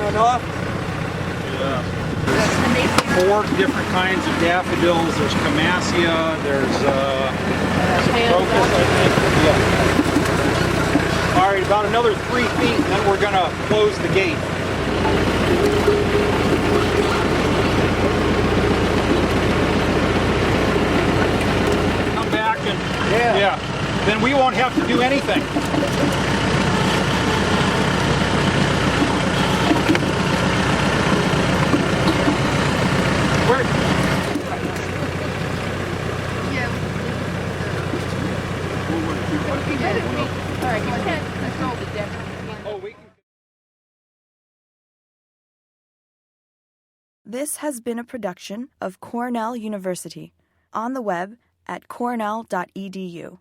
enough? Yeah. 4 different kinds of daffodils. There's Camassia, there's Crocus, I think. Yeah. All right, about another 3 feet, and then we're going to close the gate. Come back and yeah. Then we won't have to do anything. Where? This has been a production of Cornell University, on the web at cornell.edu.